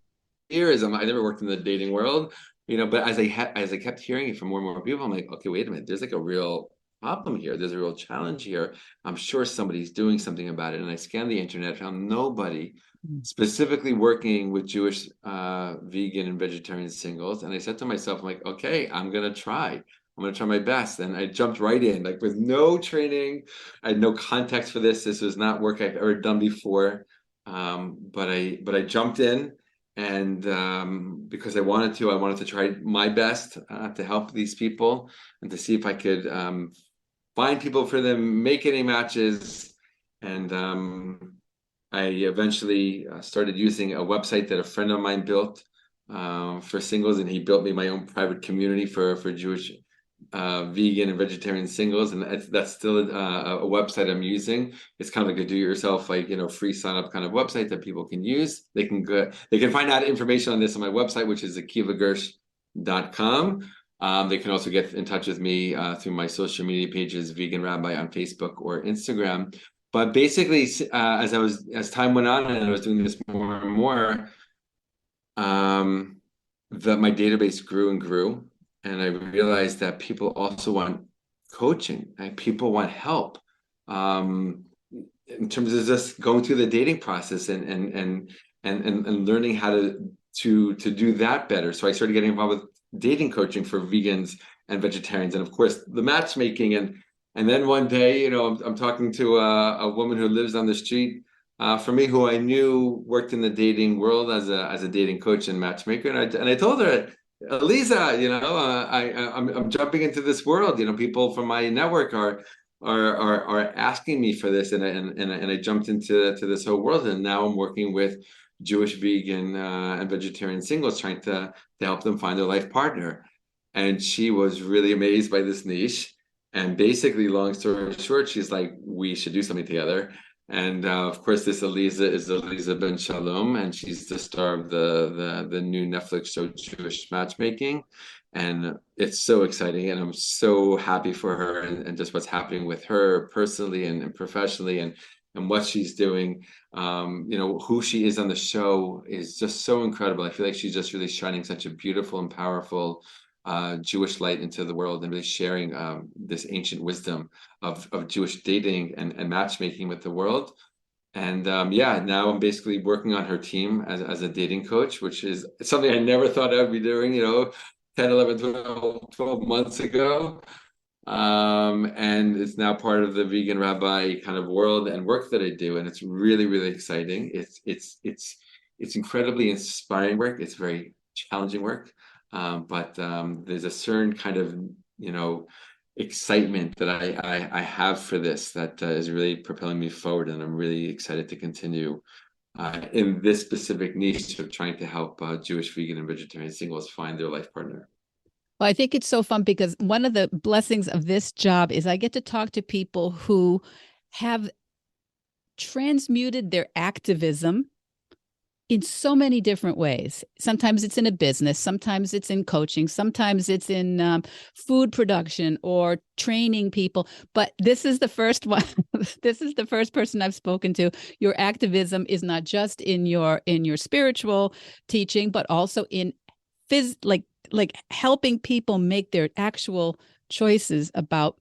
years. I never worked in the dating world, But as I kept hearing it from more and more people, I'm like, okay, wait a minute. There's like a real problem here. There's a real challenge here. I'm sure somebody's doing something about it. And I scanned the internet, found nobody specifically working with Jewish vegan and vegetarian singles. And I said to myself, I'm like, okay, I'm gonna try. I'm gonna try my best. And I jumped right in, like with no training. I had no context for this. This was not work I've ever done before. But I jumped in, and because I wanted to try my best to help these people and to see if I could find people for them, make any matches, and I eventually started using a website that a friend of mine built for singles, and he built me my own private community for Jewish vegan and vegetarian singles, and that's still a website I'm using. It's kind of like a do-it-yourself, free sign-up kind of website that people can use. They can find out information on this on my website, which is akivagersh.com. They can also get in touch with me through my social media pages, Vegan Rabbi on Facebook or Instagram. But basically, as time went on and I was doing this more and more, that my database grew and grew, and I realized that people also want coaching, and people want help in terms of just going through the dating process and learning how to do that better. So I started getting involved with dating coaching for vegans and vegetarians, and of course the matchmaking. And then one day, I'm talking to a woman who lives on the street for me, who I knew worked in the dating world as a dating coach and matchmaker, and I told her, Eliza, I'm jumping into this world. People from my network are asking me for this, and I jumped into this whole world, and now I'm working with Jewish vegan and vegetarian singles, trying to help them find their life partner. And she was really amazed by this niche. And basically, long story short, she's like, we should do something together. And of course, this Eliza is Eliza Ben Shalom, and she's the star of the new Netflix show Jewish Matchmaking. And it's so exciting, and I'm so happy for her, and just what's happening with her personally and professionally. and what she's doing. Who she is on the show is just so incredible. I feel like she's just really shining such a beautiful and powerful Jewish light into the world, and really sharing this ancient wisdom of Jewish dating and matchmaking with the world. And now I'm basically working on her team as a dating coach, which is something I never thought I'd be doing, 10, 11, 12 months ago. And it's now part of the vegan rabbi kind of world and work that I do. And it's really, really exciting. It's incredibly inspiring work. It's very challenging work. But there's a certain kind of, excitement that I have for this that is really propelling me forward, and I'm really excited to continue in this specific niche of trying to help Jewish vegan and vegetarian singles find their life partner. Well, I think it's so fun because one of the blessings of this job is I get to talk to people who have transmuted their activism in so many different ways. Sometimes it's in a business, sometimes it's in coaching, sometimes it's in food production or training people. But this is the first one. This is the first person I've spoken to. Your activism is not just in your spiritual teaching, but also in like helping people make their actual choices about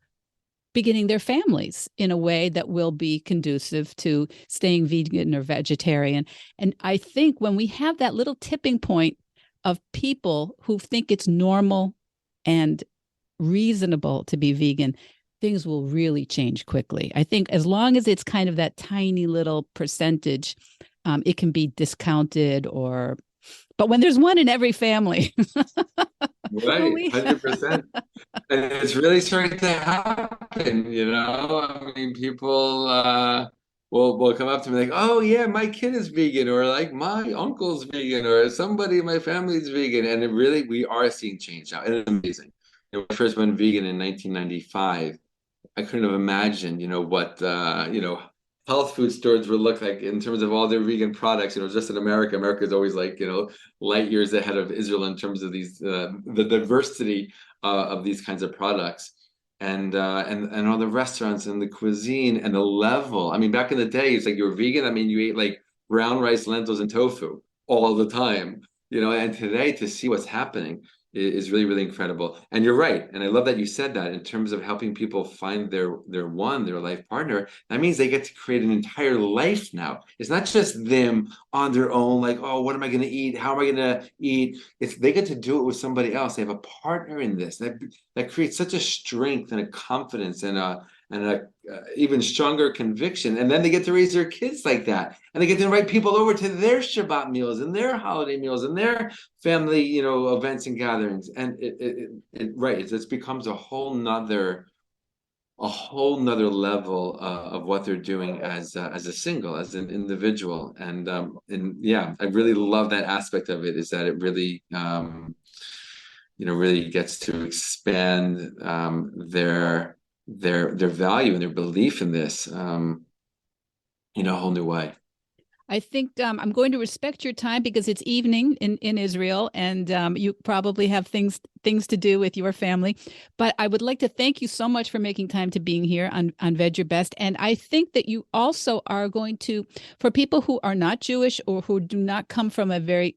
beginning their families in a way that will be conducive to staying vegan or vegetarian. And I think when we have that little tipping point of people who think it's normal and reasonable to be vegan, things will really change quickly. I think as long as it's kind of that tiny little percentage, it can be discounted but when there's one in every family. Right, 100%. And it's really starting to happen, I mean, people will come up to me like, oh yeah, my kid is vegan, or like my uncle's vegan, or somebody in my family is vegan. And we are seeing change now. And it's amazing. When I first went vegan in 1995, I couldn't have imagined, what health food stores would look like in terms of all their vegan products. Just in America, America is always like, light years ahead of Israel in terms of these the diversity of these kinds of products, and all the restaurants and the cuisine and the level. I mean, back in the day, it's like you were vegan. I mean, you ate like brown rice, lentils, and tofu all the time. And today to see what's happening is really, really incredible. And you're right. And I love that you said that in terms of helping people find their life partner. That means they get to create an entire life now. It's not just them on their own, like, oh, what am I going to eat? How am I going to eat? They get to do it with somebody else. They have a partner in this. That creates such a strength and a confidence and a even stronger conviction. And then they get to raise their kids like that. And they get to invite people over to their Shabbat meals and their holiday meals and their family, events and gatherings. And it becomes a whole nother level of what they're doing as a single, as an individual. And I really love that aspect of it, is that it really, really gets to expand their value and their belief in this in a whole new way. I think I'm going to respect your time because it's evening in Israel, and you probably have things to do with your family. But I would like to thank you so much for making time to being here on Vedge Your Best. And I think that you also are going to, for people who are not Jewish or who do not come from a very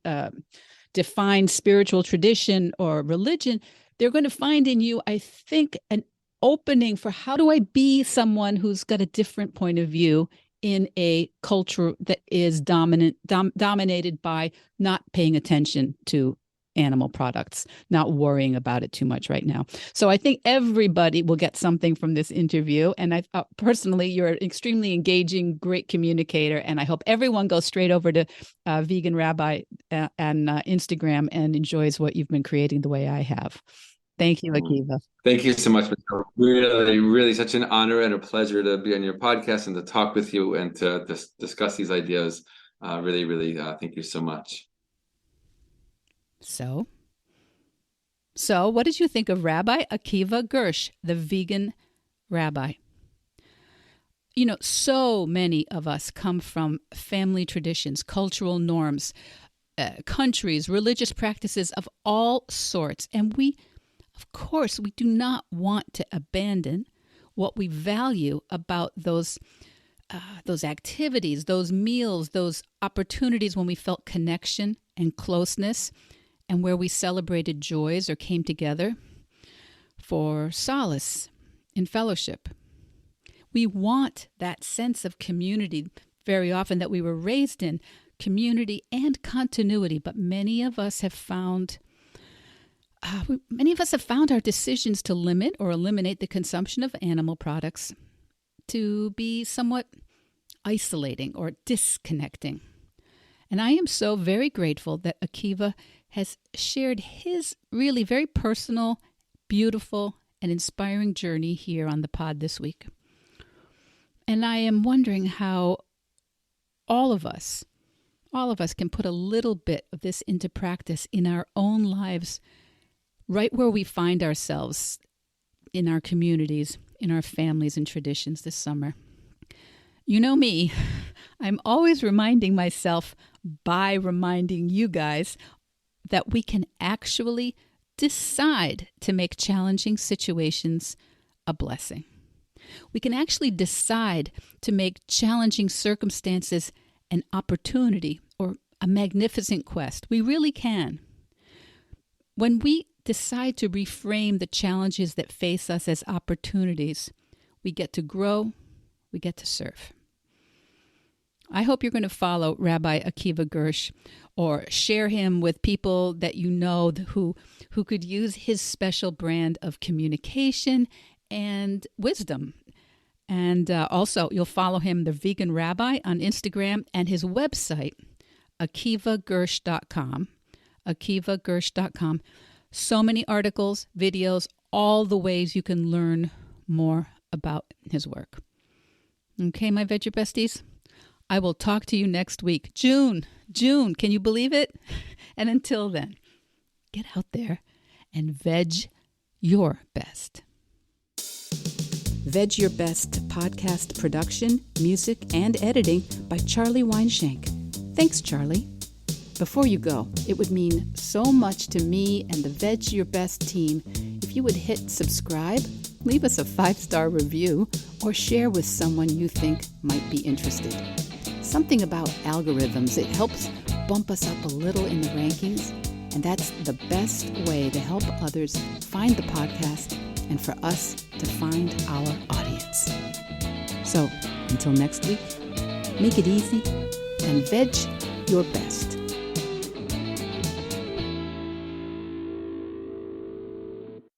defined spiritual tradition or religion, they're going to find in you, I think, an opening for how do I be someone who's got a different point of view in a culture that is dominated by not paying attention to animal products, not worrying about it too much right now. So I think everybody will get something from this interview. And I personally, you're an extremely engaging, great communicator. And I hope everyone goes straight over to Vegan Rabbi and Instagram and enjoys what you've been creating the way I have. Thank you, Akiva. Thank you so much, Michelle. Really, really such an honor and a pleasure to be on your podcast and to talk with you and to discuss these ideas. Really, really, thank you so much. So what did you think of Rabbi Akiva Gersh, the vegan rabbi? So many of us come from family traditions, cultural norms, countries, religious practices of all sorts, and of course, we do not want to abandon what we value about those those activities, those meals, those opportunities when we felt connection and closeness, and where we celebrated joys or came together for solace in fellowship. We want that sense of community very often that we were raised in, community and continuity, but many of us have found our decisions to limit or eliminate the consumption of animal products to be somewhat isolating or disconnecting. And I am so very grateful that Akiva has shared his really very personal, beautiful, and inspiring journey here on the pod this week. And I am wondering how all of us can put a little bit of this into practice in our own lives, right where we find ourselves in our communities, in our families and traditions this summer. You know me, I'm always reminding myself by reminding you guys that we can actually decide to make challenging situations a blessing. We can actually decide to make challenging circumstances an opportunity or a magnificent quest. We really can. When we decide to reframe the challenges that face us as opportunities, we get to grow, we get to serve. I hope you're going to follow Rabbi Akiva Gersh or share him with people that you know who could use his special brand of communication and wisdom. And also, you'll follow him, the Vegan Rabbi, on Instagram, and his website, akivagersh.com. akivagersh.com. So many articles, videos, all the ways you can learn more about his work. Okay, my Vedge besties? I will talk to you next week. June, can you believe it? And until then, get out there and veg your best. Veg Your Best podcast production, music, and editing by Charlie Weinshank. Thanks, Charlie. Before you go, it would mean so much to me and the Veg Your Best team if you would hit subscribe, leave us a 5-star review, or share with someone you think might be interested. Something about algorithms, it helps bump us up a little in the rankings, and that's the best way to help others find the podcast and for us to find our audience. So, until next week, make it easy and veg your best.